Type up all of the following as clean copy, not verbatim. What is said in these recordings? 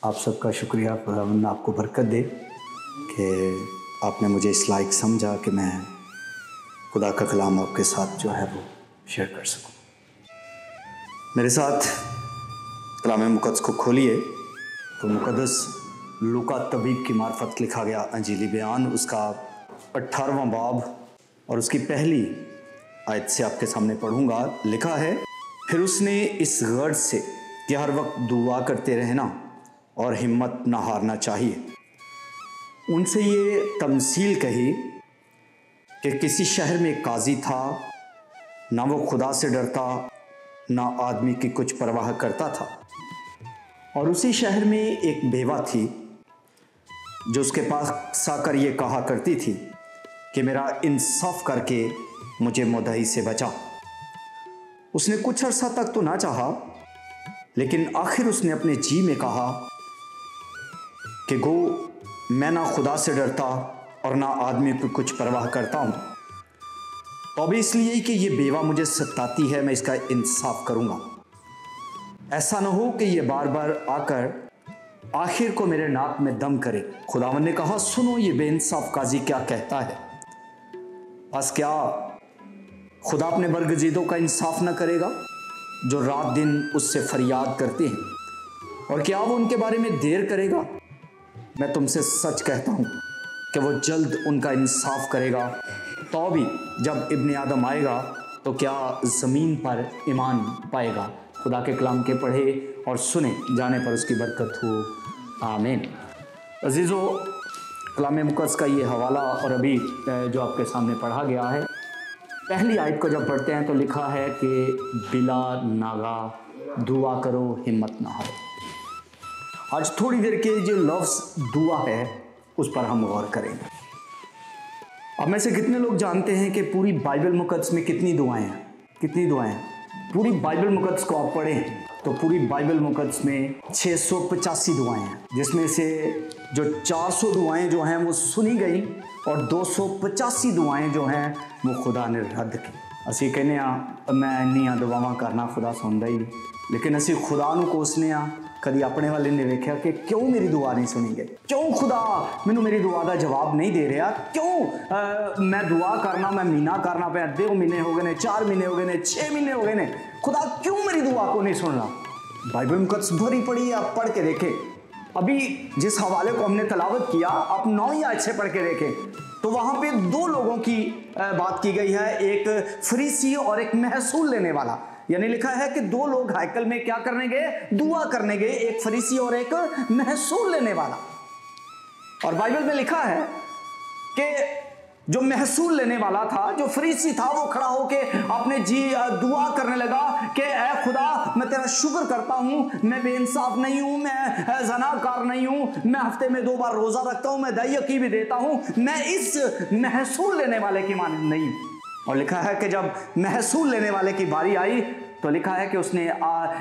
आप सबका शुक्रिया, खुदावंद आपको बरकत दे कि आपने मुझे इस लायक समझा कि मैं खुदा का कलाम आपके साथ जो है वो शेयर कर सकूं। मेरे साथ कलाम मुक़द्दस को खोलिए तो मुक़द्दस लूका तबीब की मार्फत लिखा गया अंजीली बयान, उसका 18वां बाब और उसकी पहली आयत से आपके सामने पढ़ूंगा। लिखा है, फिर उसने इस गर्ज से कि हर वक्त दुआ करते रहना और हिम्मत ना हारना चाहिए, उनसे ये तमसील कही कि किसी शहर में एक काजी था, ना वो खुदा से डरता ना आदमी की कुछ परवाह करता था। और उसी शहर में एक बेवा थी जो उसके पास आकर ये कहा करती थी कि मेरा इंसाफ करके मुझे मुद्दई से बचा। उसने कुछ अर्सा तक तो ना चाहा, लेकिन आखिर उसने अपने जी में कहा कि गो मैं ना खुदा से डरता और ना आदमी को कुछ परवाह करता हूँ, तो अभी इसलिए कि ये बेवा मुझे सताती है, मैं इसका इंसाफ करूँगा। ऐसा ना हो कि ये बार बार आकर आखिर को मेरे नाक में दम करे। खुदावंद ने कहा, सुनो ये बेइंसाफ काजी क्या कहता है। बस क्या खुदा अपने बरगजीदों का इंसाफ न करेगा जो रात दिन उससे फरियाद करते हैं, और क्या वो उनके बारे में देर करेगा? मैं तुमसे सच कहता हूँ कि वो जल्द उनका इंसाफ करेगा। तो भी जब इब्ने आदम आएगा तो क्या ज़मीन पर ईमान पाएगा? खुदा के कलाम के पढ़े और सुने जाने पर उसकी बरकत हो, आमीन। अजीज़ों, कलाम मुक़द्दस का ये हवाला और अभी जो आपके सामने पढ़ा गया है, पहली आयत को जब पढ़ते हैं तो लिखा है कि बिला नागा दुआ करो, हिम्मत ना हारो। आज थोड़ी देर के जो लफ्ज़ दुआ है उस पर हम गौर करेंगे। अब में से कितने लोग जानते हैं कि पूरी बाइबल मुक़द्दस में कितनी दुआएं हैं? कितनी दुआएं हैं? पूरी बाइबल मुक़द्दस को आप पढ़ें तो पूरी बाइबल मुक़द्दस में 685 दुआएं हैं, जिसमें से जो 400 दुआएं जो हैं वो सुनी गई और 285 दुआएं जो हैं वो खुदा ने रद्द की। असी कहने मैं इन्नियां दुआवां करना, खुदा सुनता ही नहीं, लेकिन असी खुदा नूं कोसने कभी अपने वाले ने वेख्या कि क्यों मेरी दुआ नहीं सुनी गई, क्यों खुदा मैनू मेरी दुआ का जवाब नहीं दे रहा, क्यों मैं दुआ करना, मैं महीना करना पे 2 महीने हो गए ने, 4 महीने हो गए ने, 6 महीने हो गए ने, खुदा क्यों मेरी दुआ को नहीं सुन रहा? बाइबल मुक़द्दस भरी पड़ी है, आप पढ़ के देखें। अभी जिस हवाले को हमने तलावत किया, आप 9 आयत से पढ़ के देखें तो वहाँ पे 2 लोगों की बात की गई है, एक फरीसी और एक महसूल लेने वाला। यानी लिखा है कि 2 लोग हैकल में क्या करने गए? दुआ करने गए, एक फरीसी और एक महसूल लेने वाला। और बाइबल में लिखा है कि जो महसूल लेने वाला था, जो फरीसी था, वो खड़ा होके अपने जी दुआ करने लगा कि ऐ खुदा, मैं तेरा शुक्र करता हूँ, मैं बेइंसाफ नहीं हूँ, मैं ज़नाकार नहीं हूँ, मैं हफ्ते में 2 बार रोज़ा रखता हूँ, मैं दही भी देता हूँ, मैं इस महसूल लेने वाले की मानद नहीं हूँ। और लिखा है कि जब महसूल लेने वाले की बारी आई तो लिखा है कि उसने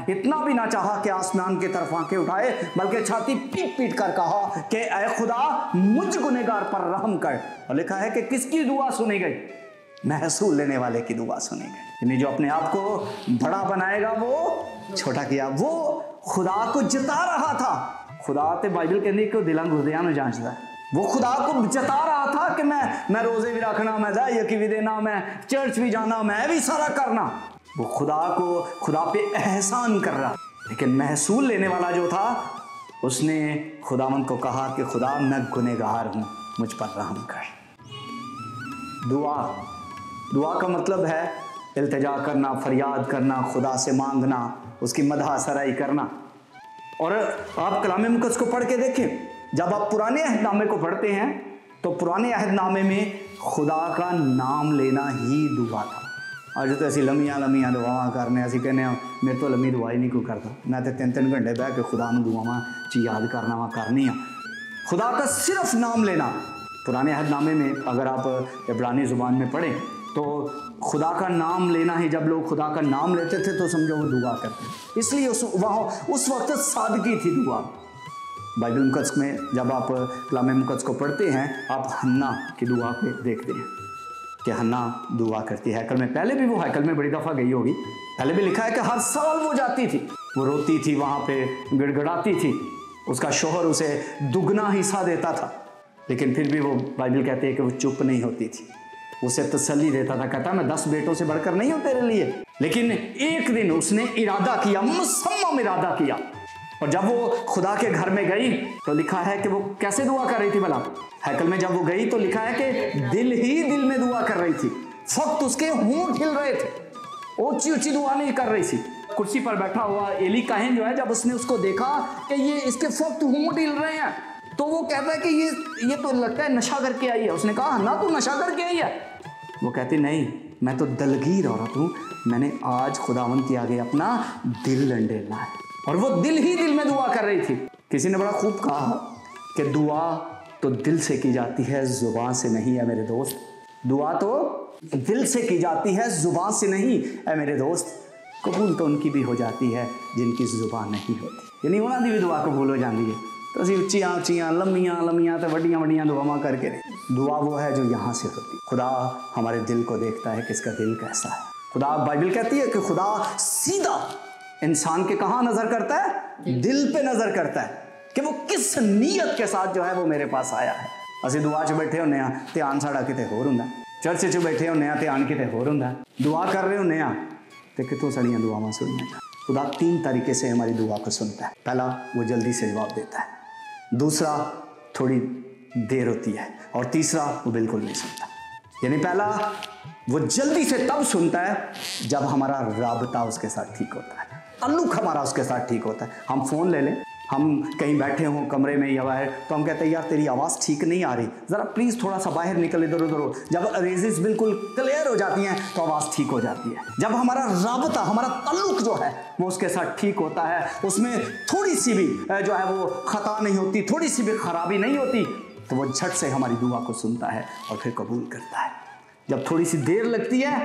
इतना भी ना चाहा कि आसमान की तरफ आंखें उठाए, बल्कि छाती पीट पीट कर कहा कि ऐ खुदा, मुझ गुनहगार पर रहम कर। और लिखा है कि किसकी दुआ सुनी गई? महसूल लेने वाले की दुआ सुनी गई। यानी जो अपने आप को बड़ा बनाएगा वो छोटा किया, वो खुदा को जता रहा था। खुदा ते बाइबल कहने को दिलां गुरदियां में जांचदा है। वो खुदा को जता रहा था कि मैं रोजे भी रखना, मैं दही भी देना, मैं चर्च भी जाना, मैं भी सारा करना। वो खुदा पे एहसान कर रहा। लेकिन महसूल लेने वाला जो था, उसने खुदावंद को कहा कि खुदा, मैं गुनहगार हूँ, मुझ पर रहम कर। दुआ का मतलब है इल्तिजा करना, फरियाद करना, खुदा से मांगना, उसकी मदह सराई करना। और आप कलाम मुक़द्दस को पढ़ के देखें, जब आप पुराने अहदनामे को पढ़ते हैं तो पुराने अहदनामे में खुदा का नाम लेना ही दुआ था। आज तो ऐसी लम्मियां दुआवां करने, असी कहने मेरे तो लम्मी दुआ ही नहीं कोई करता, मैं तो 3-3 घंटे बह के खुदा नूं दुआवां च याद करना वा करनी। खुदा का सिर्फ नाम लेना। पुराने अहदनामे में अगर आप इब्रानी ज़ुबान में पढ़ें तो खुदा का नाम लेना ही, जब लोग खुदा का नाम लेते थे तो समझो वो दुआ करते, इसलिए उस वक्त सादगी थी दुआ। बाइबल मुक़द्दस में जब आप कलाम मुक़द्दस को पढ़ते हैं, आप हन्ना की दुआ पे देखते हैं कि हन्ना दुआ करती है हैकल में। पहले भी वो हैकल में बड़ी दफ़ा गई होगी, पहले भी लिखा है कि हर साल वो जाती थी, वो रोती थी, वहाँ पे गिड़गिड़ाती थी। उसका शोहर उसे दुगना हिस्सा देता था, लेकिन फिर भी वो, बाइबल कहती है कि वो चुप नहीं होती थी, उसे तसल्ली देता था, कहता मैं 10 बेटों से बढ़कर नहीं हूं तेरे लिए। लेकिन एक दिन उसने इरादा किया, मुसम्मम इरादा किया, और जब वो खुदा के घर में गई तो लिखा है कि वो कैसे दुआ कर रही थी भला। हैकल में जब वो गई तो लिखा है कि दिल ही दिल में दुआ कर रही थी, फक्त उसके होंठ हिल रहे थे, ऊंची ऊंची दुआ नहीं कर रही थी। कुर्सी पर बैठा हुआ एली काहिन जो है, जब उसने उसको देखा कि ये इसके फक्त होंठ हिल रहे हैं, तो वो कहता है कि ये तो लगता है नशा करके आई है। उसने कहा हन्ना तू नशा करके आई है? वो कहती नहीं, मैं तो दलगीर औरत हूँ, मैंने आज खुदावंद के आगे अपना दिल लंडेलना है। और वो दिल ही दिल में दुआ कर रही थी। किसी ने बड़ा खूब कहा कि दुआ तो दिल से की जाती है, जुबान से नहीं है मेरे दोस्त। दुआ तो दिल से की जाती है, जुबान से नहीं है मेरे दोस्त। कबूल तो उनकी भी हो जाती है जिनकी जुबान नहीं होती, यानी उन्होंने भी दुआ कबूल हो जाती है। तो असी उच्चियां उच्चियां लम्मियां लम्मियां तो वड्डियां वड्डियां दुआवां करके नहीं, दुआ वो है जो यहाँ से होती। खुदा हमारे दिल को देखता है, किसका दिल कैसा है। खुदा, बाइबल कहती है कि खुदा सीधा इंसान के कहाँ नजर करता है? दिल पे नजर करता है कि वो किस नीयत के साथ जो है वो मेरे पास आया है। असी दुआ च बैठे होने आ, ध्यान साड़ा किते होर हुंदा, चर्च च बैठे होने आ, ध्यान किते होर हुंदा, दुआ कर रहे होने आ तो कितों साड़ियां दुआवां सुनियां। खुदा 3 तरीके से हमारी दुआ को सुनता है। पहला, वो जल्दी से जवाब देता है, दूसरा थोड़ी देर होती है, और तीसरा वो बिल्कुल नहीं सुनता। यानी पहला, वो जल्दी से तब सुनता है जब हमारा राबता उसके साथ ठीक होता है, ताल्लुक हमारा उसके साथ ठीक होता है। हम फ़ोन ले लें, हम कहीं बैठे हों कमरे में या बाहर, तो हम कहते हैं यार तेरी आवाज़ ठीक नहीं आ रही, ज़रा प्लीज़ थोड़ा सा बाहर निकल, इधर उधर हो। जब अरेजेस बिल्कुल क्लियर हो जाती हैं तो आवाज़ ठीक हो जाती है। जब हमारा राबता, हमारा ताल्लुक जो है वो उसके साथ ठीक होता है, उसमें थोड़ी सी भी जो है वो ख़ता नहीं होती, थोड़ी सी भी खराबी नहीं होती, तो वो झट से हमारी दुआ को सुनता है और फिर कबूल करता है। जब थोड़ी सी देर लगती है,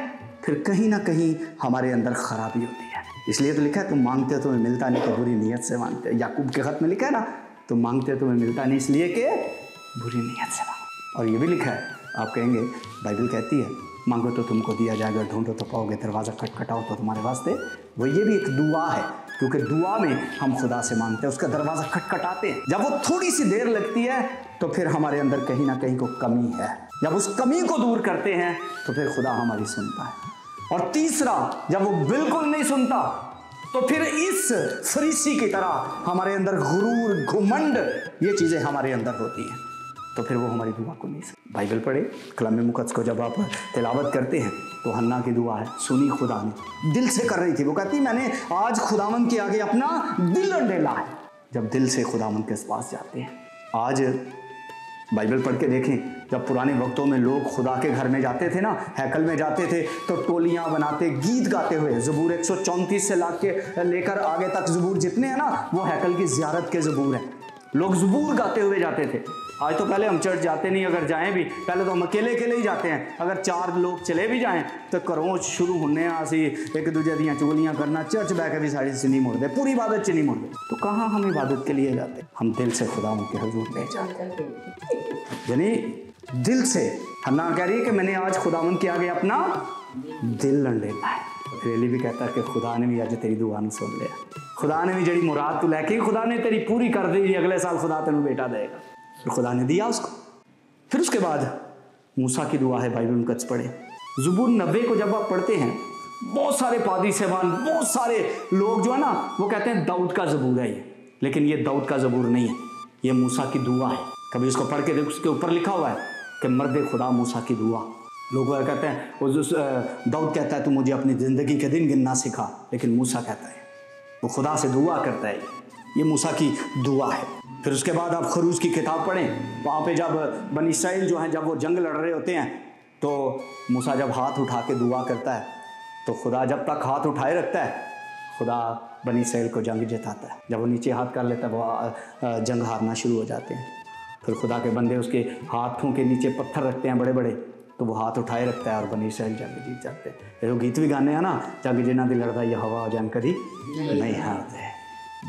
फिर कहीं ना कहीं हमारे अंदर खराबी होती है। इसलिए तो लिखा है, तुम मांगते हो तुम्हें मिलता नहीं तो बुरी नीयत से मांगते हो। याकूब के खत में लिखा है ना, तुम मांगते हो तुम्हें मिलता नहीं इसलिए कि बुरी नीयत से मांगो। और ये भी लिखा है, आप कहेंगे बाइबल कहती है मांगो तो तुमको दिया जाएगा, ढूंढो तो पाओगे, दरवाज़ा खटखटाओ तो तुम्हारे वास्ते। वो ये भी एक दुआ है, क्योंकि दुआ में हम खुदा से मांगते हैं, उसका दरवाज़ा खटखटाते हैं। जब वो थोड़ी सी देर लगती है तो फिर हमारे अंदर कहीं ना कहीं को कमी है। जब उस कमी को दूर करते हैं तो फिर खुदा हमारी सुनता है। और तीसरा, जब वो बिल्कुल नहीं सुनता तो फिर इस फरीसी की तरह हमारे अंदर गुरूर, घुमंड, ये चीज़ें हमारे अंदर होती हैं, तो फिर वो हमारी दुआ को नहीं सुनता। बाइबल पढ़े, कलाम मुक़द्दस को जब आप तिलावत करते हैं तो हन्ना की दुआ है, सुनी खुदा ने, दिल से कर रही थी। वो कहती मैंने आज खुदावंद के आगे अपना दिल अंडेला है। जब दिल से खुदावंद के पास जाते हैं, आज बाइबल पढ़ के देखें, जब पुराने वक्तों में लोग खुदा के घर में जाते थे ना, हैकल में जाते थे, तो टोलियां बनाते, गीत गाते हुए, ज़बूर 134 से लेकर आगे तक ज़बूर जितने हैं ना, वो हैकल की ज़ियारत के ज़बूर हैं। लोग ज़बूर गाते हुए जाते थे। आज तो पहले हम चर्च जाते नहीं, अगर जाएं भी पहले तो हम अकेले अकेले ही जाते हैं। अगर 4 लोग चले भी जाएं तो घरों शुरू होने असी एक दूजे दियां चुगलियां करना, चर्च बह के भी साड़ी से नहीं मुड़ते, पूरी इबादत च नहीं मुड़ते। तो कहाँ हम इबादत के लिए जाते? हम दिल से खुदा उनके हुजूर ले जाते, यानी दिल से। हन्ना कह रही है कि मैंने आज खुदावंद के आगे अपना दिल लड़ लेना है। रेली भी कहता है कि खुदा ने भी आज तेरी दुआ ने सुन लिया, खुदा ने भी जड़ी मुराद तू लैके खुदा ने तेरी पूरी कर दी, अगले साल खुदा तेन बेटा देगा। फिर खुदा ने दिया उसको। फिर उसके बाद मूसा की दुआ है, बाइबल मुक़द्दस पढ़े, ज़बूर 90 को जब आप पढ़ते हैं, बहुत सारे पादी सेवान, बहुत सारे लोग जो है ना वो कहते हैं दाऊद का ज़बूर है ये, लेकिन ये दाऊद का ज़बूर नहीं है, ये मूसा की दुआ है। कभी उसको पढ़ के देखो, उसके ऊपर लिखा हुआ है कि मर्द खुदा मूसा की दुआ। लोग कहते हैं, दाऊद कहता है तू मुझे अपनी ज़िंदगी के दिन गिनना सिखा, लेकिन मूसा कहता है वो खुदा से दुआ करता है, ये मूसा की दुआ है। फिर उसके बाद आप खरूज की किताब पढ़ें, वहाँ पे जब बनी इस्राएल जो हैं जब वो जंग लड़ रहे होते हैं, तो मूसा जब हाथ उठा के दुआ करता है तो खुदा जब तक हाथ उठाए रखता है, खुदा बनी इस्राएल को जंग जिताता है। जब वो नीचे हाथ कर लेता है वो जंग हारना शुरू हो जाते हैं। फिर खुदा के बंदे उसके हाथों के नीचे पत्थर रखते हैं बड़े बड़े, तो वो हाथ उठाए रखता है और बनी इस्राएल जंग जीत जाते हैं। ये गीत भी गाने हैं ना, जंग जिन्ना दी लड़दा ये हवा जंग कदी नहीं हारते।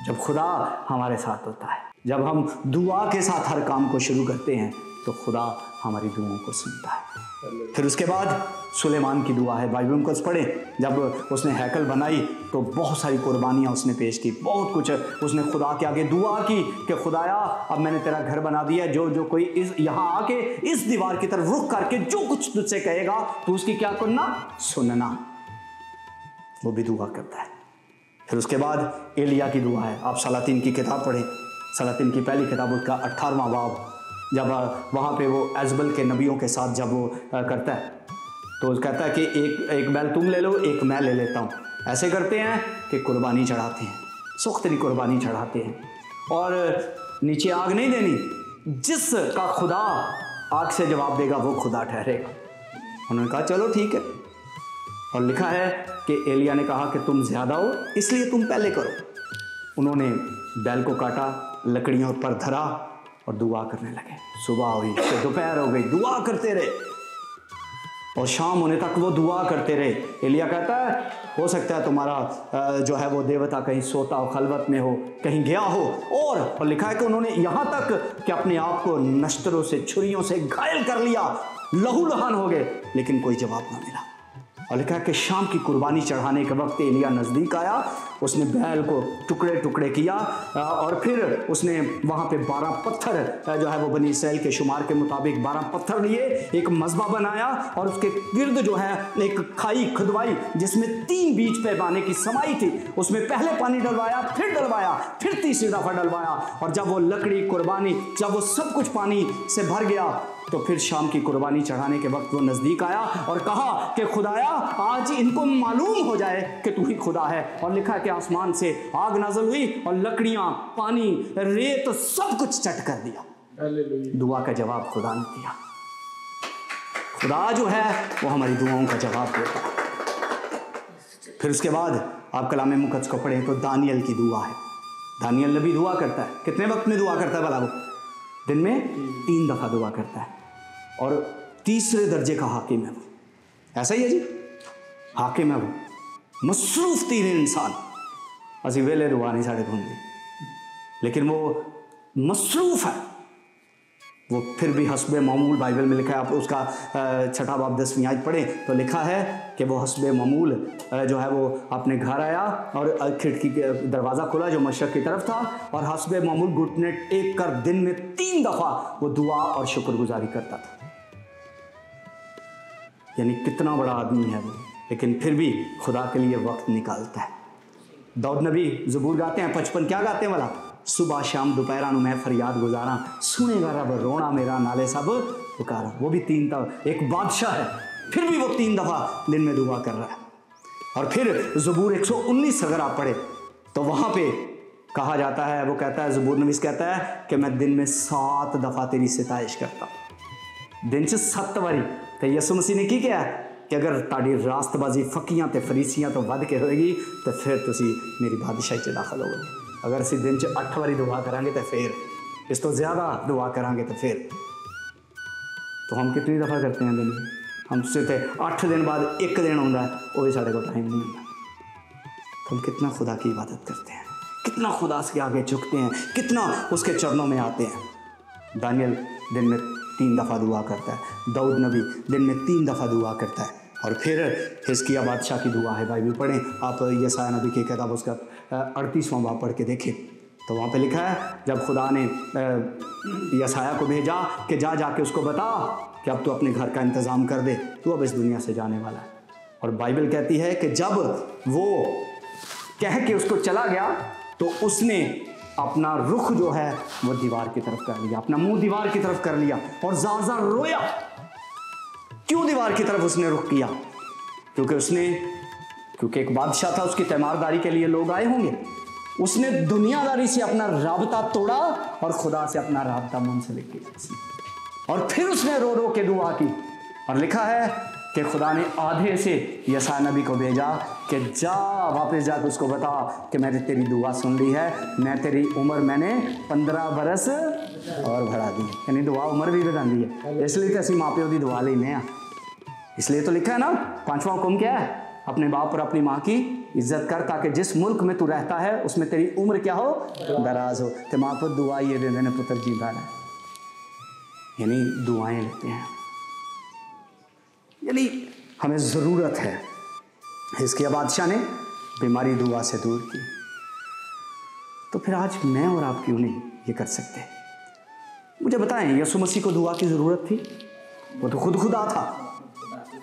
जब खुदा हमारे साथ होता है, जब हम दुआ के साथ हर काम को शुरू करते हैं, तो खुदा हमारी दुआओं को सुनता है। फिर उसके बाद सुलेमान की दुआ है, बाइबल में कुछ पढ़े, जब उसने हैकल बनाई तो बहुत सारी कुर्बानियाँ उसने पेश की, बहुत कुछ उसने खुदा के आगे दुआ की कि खुदाया अब मैंने तेरा घर बना दिया, जो कोई इस यहाँ आके इस दीवार की तरफ रुख करके जो कुछ तुझसे कहेगा तो उसकी क्या करना, सुनना। वो भी दुआ करता है। फिर उसके बाद एलिया की दुआ है। आप सलातीन की किताब पढ़ें, सलातीन की पहली किताब उसका 18वां बाब, जब वहाँ पे वो एजबल के नबियों के साथ जब वो करता है तो कहता है कि एक बैल तुम ले लो, एक मैं ले लेता हूँ। ऐसे करते हैं कि कुर्बानी चढ़ाते हैं, सुख्तरी कुर्बानी चढ़ाते हैं और नीचे आग नहीं देनी, जिसका खुदा आग से जवाब देगा वो खुदा ठहरेगा। उन्होंने कहा चलो ठीक है। और लिखा है कि एलिया ने कहा कि तुम ज़्यादा हो इसलिए तुम पहले करो। उन्होंने बैल को काटा, लकड़ियों पर धरा और दुआ करने लगे। सुबह हुई फिर दोपहर हो गई, दुआ करते रहे और शाम होने तक वो दुआ करते रहे। एलिया कहता है हो सकता है तुम्हारा जो है वो देवता कहीं सोता हो, खलवत में हो, कहीं गया हो। और लिखा है कि उन्होंने यहाँ तक कि अपने आप को नश्तरों से, छुरियों से घायल कर लिया, लहूलुहान हो गए, लेकिन कोई जवाब ना मिला। और लिखा है कि शाम की कुर्बानी चढ़ाने के वक्त एलिया नज़दीक आया, उसने बैल को टुकड़े टुकड़े किया और फिर उसने वहाँ पे 12 पत्थर जो है वो बनी इसराइल के शुमार के मुताबिक 12 पत्थर लिए, एक मज़बा बनाया और उसके गिर्द जो है एक खाई खुदवाई जिसमें 3 बीज पैमाने की समाई थी। उसमें पहले पानी डलवाया, फिर तीसरी दफ़ा डलवाया और जब वो लकड़ी कुर्बानी, जब वो सब कुछ पानी से भर गया तो फिर शाम की कुर्बानी चढ़ाने के वक्त वो नज़दीक आया और कहा कि खुदाया आज इनको मालूम हो जाए कि तू ही खुदा है। और लिखा है कि आसमान से आग नाज़िल हुई और लकड़ियां, पानी, रेत सब कुछ चट कर दिया। दुआ का जवाब खुदा ने दिया। खुदा जो है वो हमारी दुआओं का जवाब देता है। फिर उसके बाद आप कलाम मुक़द्दस को पढ़ें तो दानियल की दुआ है। दानियल नबी दुआ करता है। कितने वक्त में दुआ करता है भला? वो दिन में 3 दफ़ा दुआ करता है और तीसरे दर्जे का हाकिम है वो। ऐसा ही है जी, हाकिम है वो, मसरूफ तीन इंसान। असी वेले दुआ नहीं साढ़े होंगे, लेकिन वो मसरूफ है। वो फिर भी हस्बे मामूल, बाइबल में लिखा है, आप उसका 6वां बाब 10वीं आयत पढ़ें तो लिखा है कि वो हस्बे मामूल जो है वो अपने घर आया और खिड़की के दरवाज़ा खोला जो मशरक़ की तरफ था और हस्बे मामूल घुटने टेक कर दिन में 3 दफ़ा वो दुआ और शुक्रगुजारी करता था। यानी कितना बड़ा आदमी है वो, लेकिन फिर भी खुदा के लिए वक्त निकालता है। दाऊद नबी ज़बूर गाते हैं 55, क्या गाते हैं वाला? सुबह शाम दोपहरा मैं फरियाद गुजारा, सुनेगा रब रोना मेरा, नाले सब पुकारा। वो भी 3 दफ़ा, एक बादशाह है फिर भी वो 3 दफ़ा दिन में दुआ कर रहा है। और फिर ज़बूर 119 अगर आप पढ़े तो वहाँ पे कहा जाता है, वो कहता है, ज़बूर नवीस कहता है कि मैं दिन में 7 दफ़ा तेरी सिताइश करता हूँ। दिन से 7 बारी। तो यसु मसीह ने की क्या है कि अगर ताड़ी रास्तबाजी फकीयां ते फरीसियां तो वध के होएगी तो फिर तुसी मेरी बादशाही च दाखिल होगे। अगर असी दिन च 8 बारी दुआ करांगे तो फिर इस तो ज़्यादा दुआ करांगे तो फिर तो हम कितनी दफ़ा करते हैं दिन में? हमसे तो 8 दिन बाद 1 दिन आता है, वो भी साढ़े को टाइम नहीं होता। तो हम कितना खुदा की इबादत करते हैं, कितना खुदा के आगे झुकते हैं, कितना उसके चरणों में आते हैं। दानियल दिन में 3 दफ़ा दुआ करता है, दाऊद नबी दिन में 3 दफ़ा दुआ करता है। और फिर हिजकिया बादशाह की दुआ है। बाइबल पढ़ें आप, यशायाह नबी की किताब उसका 38वां बाब पढ़ के देखें तो वहाँ पे लिखा है, जब खुदा ने यशायाह को भेजा कि जाके उसको बता कि अब तू अपने घर का इंतज़ाम कर दे, तू अब इस दुनिया से जाने वाला है। और बाइबल कहती है कि जब वो कह के उसको चला गया तो उसने अपना रुख जो है वो दीवार की तरफ कर लिया, अपना मुंह दीवार की तरफ कर लिया और ज़ार रोया। क्यों दीवार की तरफ उसने रुख किया? क्योंकि एक बादशाह था, उसकी तीमारदारी के लिए लोग आए होंगे। उसने दुनियादारी से अपना राबता तोड़ा और खुदा से अपना राबता मुंसलिक किया और फिर उसने रो रो के दुआ की। और लिखा है कि खुदा ने आधे से यशायाह नबी को भेजा कि जा वापस जाकर उसको बता कि मैंने तेरी दुआ सुन ली है, मैं तेरी उम्र मैंने 15 बरस और बढ़ा दी। यानी दुआ उम्र भी बढ़ा दी है, इसलिए तो असी माँ प्यो की दुआ लेने। इसलिए तो लिखा है ना, 5वां हुक्म क्या है? अपने बाप और अपनी माँ की इज्जत कर ताकि जिस मुल्क में तू रहता है उसमें तेरी उम्र क्या हो? दराज हो। तो माँ को दुआ ये दे देने पुत्र जी है। यानी दुआएं लेते हैं, यानी हमें ज़रूरत है। हिजकिय्याह बादशाह ने बीमारी दुआ से दूर की, तो फिर आज मैं और आप क्यों नहीं ये कर सकते? मुझे बताएं, यीशु मसीह को दुआ की ज़रूरत थी? वो तो खुद खुदा था।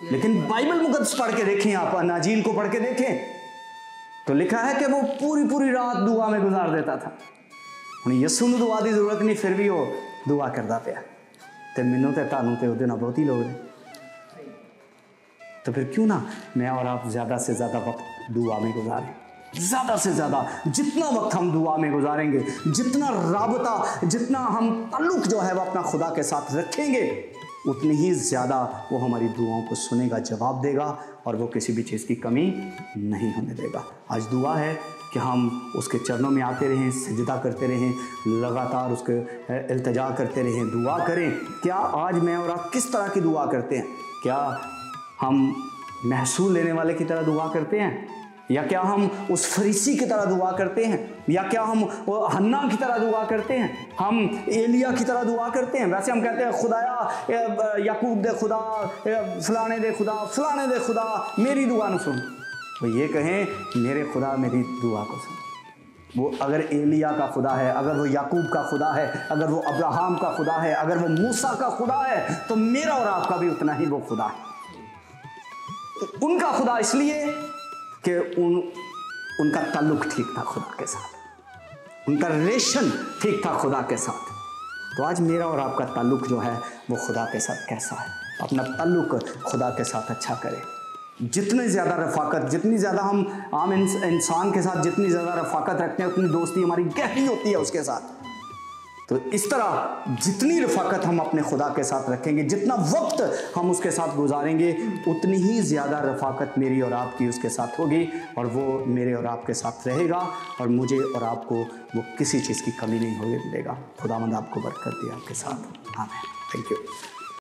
लेकिन बाइबल मुकद्दस पढ़ के देखें, आप अनाजील को पढ़ के देखें तो लिखा है कि वो पूरी पूरी रात दुआ में गुजार देता था। उन्हें यीशु ਨੂੰ दुआ की जरूरत नहीं, फिर भी वो दुआ करता पिया। तो मैनू तो ਤੁਹਾਨੂੰ ਤੇ ਉਹਦੇ ਨਾਲ ਬਹੁਤੀ ਲੋੜ है। तो फिर क्यों ना मैं और आप ज़्यादा से ज़्यादा वक्त दुआ में गुजारें, ज़्यादा से ज़्यादा। जितना वक्त हम दुआ में गुजारेंगे, जितना राबता, जितना हम ताल्लुक़ जो है वो अपना खुदा के साथ रखेंगे, उतनी ही ज़्यादा वो हमारी दुआओं को सुनेगा, जवाब देगा, और वो किसी भी चीज़ की कमी नहीं होने देगा। आज दुआ है कि हम उसके चरणों में आते रहें, सजदा करते रहें, लगातार उसके इल्तिजा करते रहें, दुआ करें। क्या आज मैं और आप किस तरह की दुआ करते हैं? क्या हम महसूल लेने वाले की तरह दुआ करते हैं, या क्या हम उस फरीसी की तरह दुआ करते हैं, या क्या हम हन्ना की तरह दुआ करते हैं, हम एलिया की तरह दुआ करते हैं? वैसे हम कहते हैं खुदाया याकूब दे खुदा, फलाने दे खुदा, फलाने दे खुदा मेरी दुआ न सुन। वो ये कहें मेरे खुदा मेरी दुआ को सुन। वो अगर एलिया का खुदा है, अगर वो याकूब का खुदा है, अगर वो अब्राहम का खुदा है, अगर वो मूसा का खुदा है, तो मेरा और आपका भी उतना ही वो खुदा है। उनका खुदा इसलिए कि उनका ताल्लुक ठीक था खुदा के साथ, उनका रिलेशन ठीक था खुदा के साथ। तो आज मेरा और आपका ताल्लुक जो है वो खुदा के साथ कैसा है? अपना ताल्लुक खुदा के साथ अच्छा करें। जितनी ज़्यादा रफ़ाकत, जितनी ज़्यादा हम आम इंसान के साथ जितनी ज़्यादा रफ़ाकत रखते हैं, उतनी दोस्ती हमारी गहरी होती है उसके साथ। तो इस तरह जितनी रफ़ाकत हम अपने खुदा के साथ रखेंगे, जितना वक्त हम उसके साथ गुजारेंगे, उतनी ही ज़्यादा रफ़ाकत मेरी और आपकी उसके साथ होगी, और वो मेरे और आपके साथ रहेगा, और मुझे और आपको वो किसी चीज़ की कमी नहीं होने देगा। खुदावंद आपको बरकत दे आपके साथ। आमीन। Thank you.